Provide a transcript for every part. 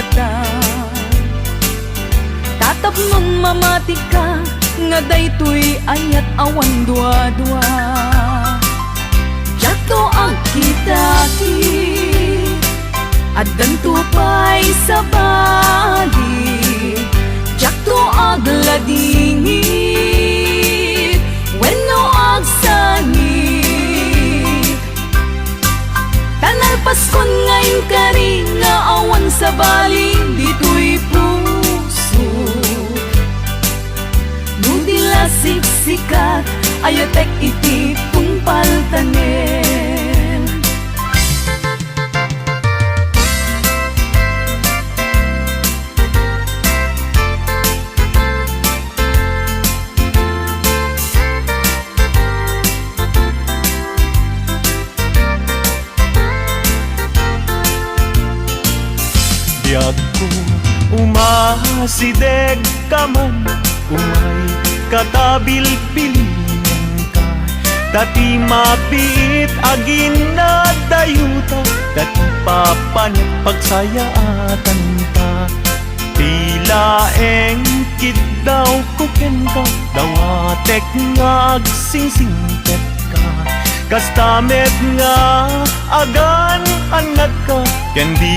kita. Tatapnon mamati ka, nga daytoy ayat awan dua-dua. Jato ang kitaki, at dantupay sa bali. Jato ag ladingit, wenno ag sangit. Tanal Paskon ngayon kari nga awan sa bali, dito'y puso. Nudila siksikat, ayatek iti tungpal tanen. Biyag ko umasideg ka man, umay katabil pilingan ka. Dati mapit agin na dayuta, dati papanit pagsayaatan ta. Tila engkit daw kuken ka, dawatek nga agsingsingpet ka. Kastamet nga agan anak ka, ken di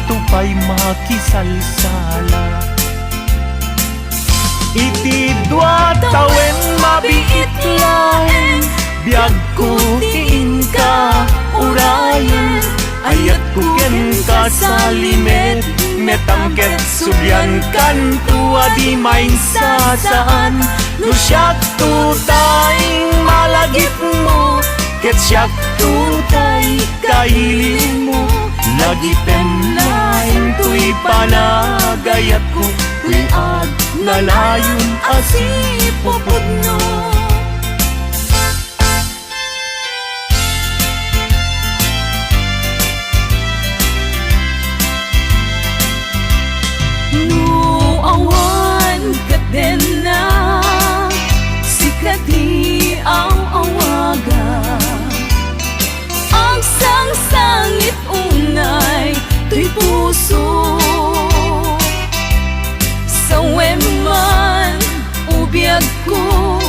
tupay makisalsala. Iti dua tawen mabiit laeng, biyag ko tiin ka urayan. Ayat ko ken ka sa limet, metangket subyan kan tua di main sasaan. No siyak tutay malagip mo, ket siyak tutay kailin mo. Lagi temlain tuy panagayat ko, tuy ag nalayon asipupod no. No awan ka din na, sikati ang awaga. Ang sang-sangit unay, tuy puso. Sa weman, ubiyag ko,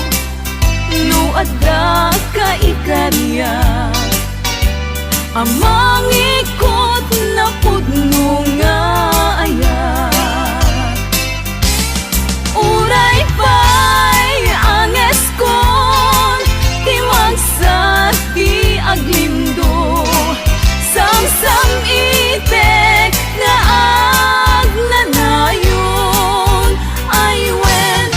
no adda ka ikarya. Amang ikot na pudno nga ayat. Uray pa'y anges kon, timagsat di aglindo. Samsam itek nga agnanayon ay wen.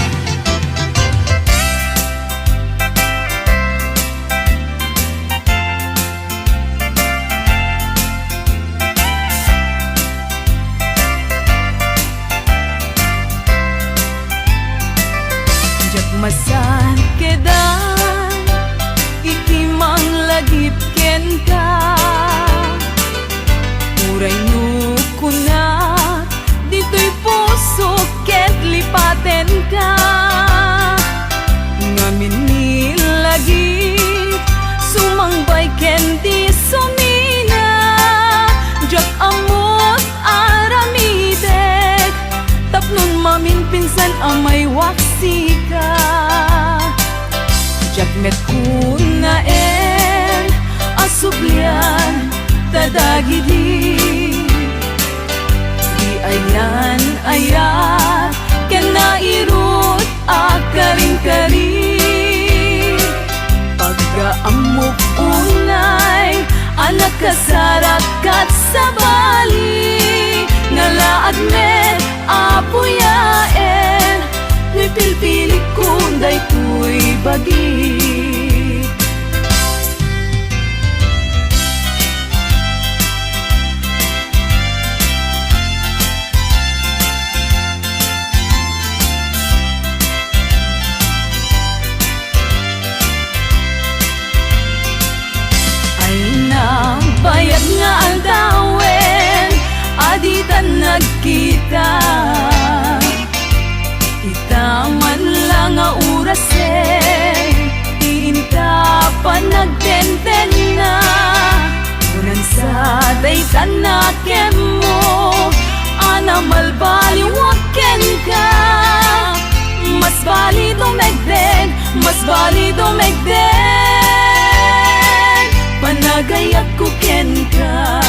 Jak masan kedan, ikimang lagip ken ka. Uray no kunat, dito'y puso ket lipaten ka. Ngamin nilagip, sumangbay ken di sumina. Jak amot aramidek, tapnon mamin pinsan amay waksi ka. Jak met kunaen, asublian tadagidi. Di ayan ayat, ken nairut akaring-kari. Pagkaamok unay, anak kasarakat sa bali. Ngalaad met apuyaen, ni pilpili kunday tuy bagi. Bayad nga ang dawen, aditan nagkita. Itaman lang nga urasen, iinta pa nagtenten na. Unan sa daytan na kem mo, anak na malbaliwaken ka. Mas balido megden, mas balido megden, panagayat ko ken ka.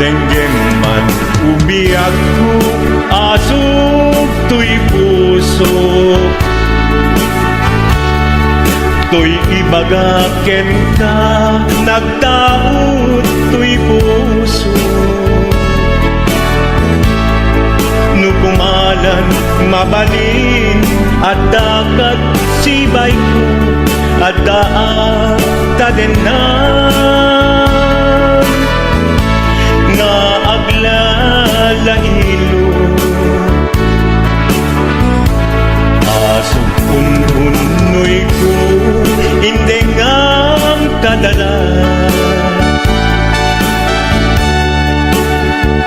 Denggeng man umiyak ko, asog to'y puso. To'y ibagaken ka, nagtaot to'y puso. Nukumalan, mabalin, at dakat sibay ko, at daan tadenan. Nga aglalahilo, asog unhunoy ko, hindi ngam kadala.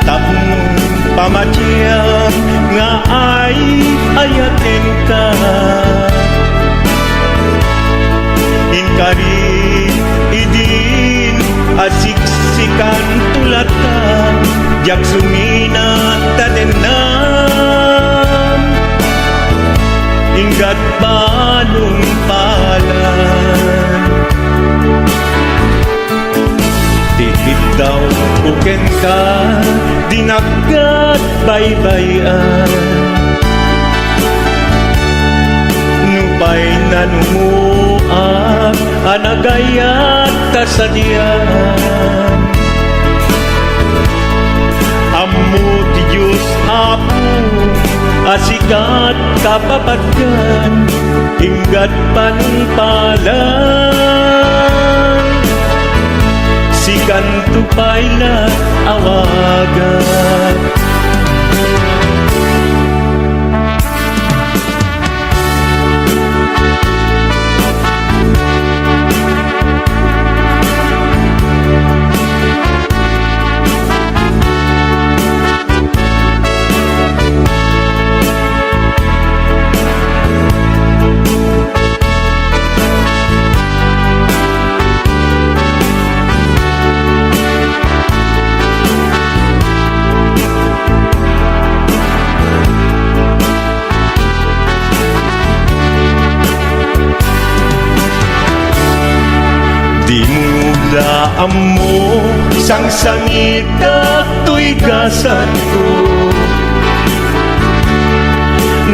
Tapno pamatiyam nga ay ayatin ka. Inkari idin asiksikan tulat ka, jak sumina tadenam, inggat balong palan. Dikit daw buken ka, dinagat baybayan. Nupay nanumuak, anagayat kasadian. Ammo ti Diyos Apo, asikat kapapatgan, inggat panungpalan. Sikan tupay na awagan. Di mula amo sang sangit at to'y gasan ko.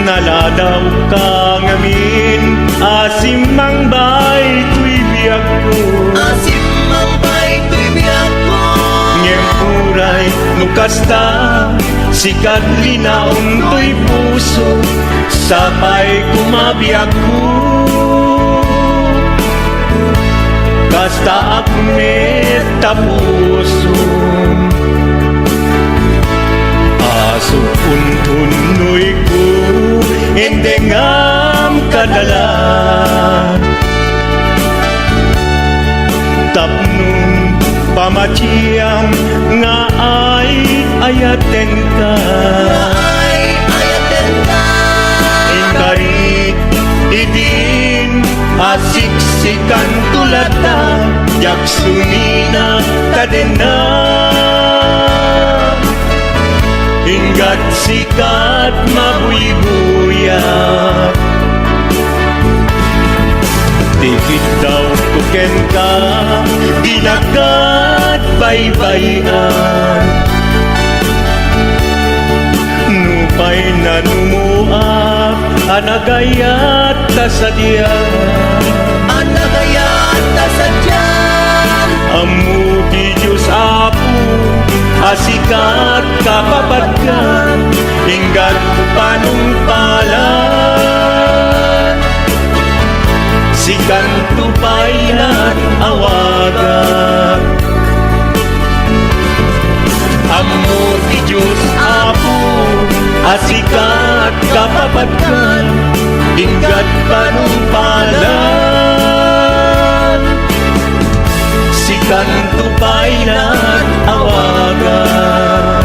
Naladaw ka ngamin, asimang bay to'y biyak ko. Asimang bay to'y biyak ko. Ngem uray nukasta, sikat linaon to'y puso, sapay kumabiyak ko. Kasta akmet tapuso, aso untunoy ko, hindi ngam kadala. Tapnong pamatiyam nga ay ayaten ka. Ay ayaten ka. Inkarit idin asiksikan tulata, jak sumina kadena. Inggat sikat mabuy-buyak, dikit daw tuken ka, dinagat baybayan. Nupay na numuak, anagayat kasadian. Anagayat kasadyan. Amu di Diyos Apo, asikat kapapatgan, inggat panungpalan. Sikan tupay na awagan. Amu di Diyos Apo, asikat kapapatgan, inggat panungpalan. Sikan tupay na awagan.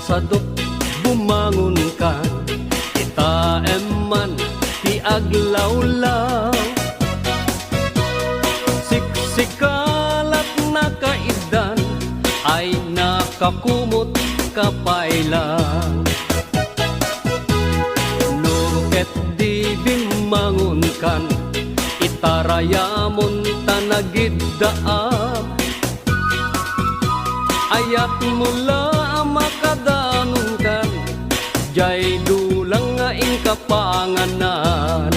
sadot bumangon ka, kita eman ti aglawlaw. Siksikalat na kaidan ay nakakumot kapailan. Nuket di bimangon kan, itarayamon tanagiddaam. Ayat mula makadanong kan, jay dulang nga ingkapanganan.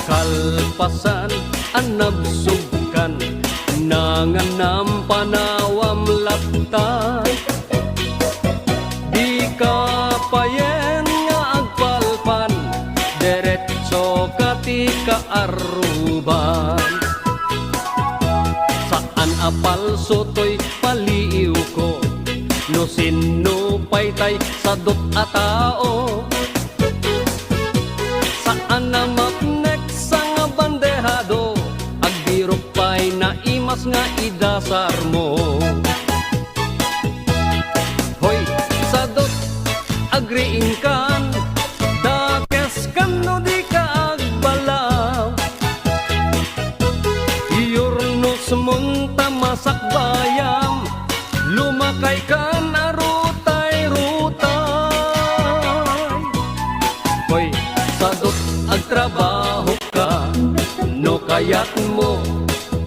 Kalpasan anabsugkan, nanganam panawam laptan. Di ka payen nga agpalpan, deretso kati kaaruban. Saan apal sotoy paliiw ko, no sino paytay sadot a tao. Saan na maknek sang bandehado, agbiro pay na imas nga idasar mo. Hoy, sadot agriing kan, dakes kan no di ka agbalaw. Iyornos munta masak bayam, lumakay kan arutay-rutay. Hoy, sadot agtrabaho ka, no kayat mo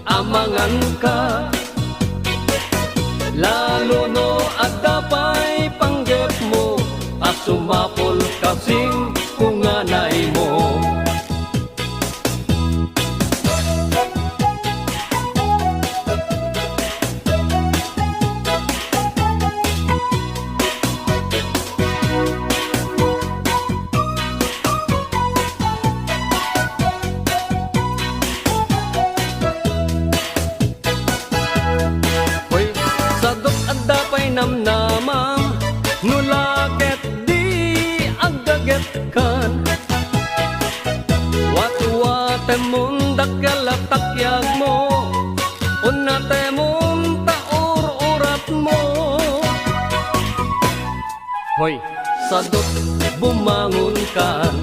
amangan ka. Lalo no adapay panggep mo, asumapol kasing kunganay mo. Namnamam, nulaket di agaget kan. Wat-wate mundak kalatakyag mo, unate mong taur-urat mo. Hoy, sadot bumangon kan,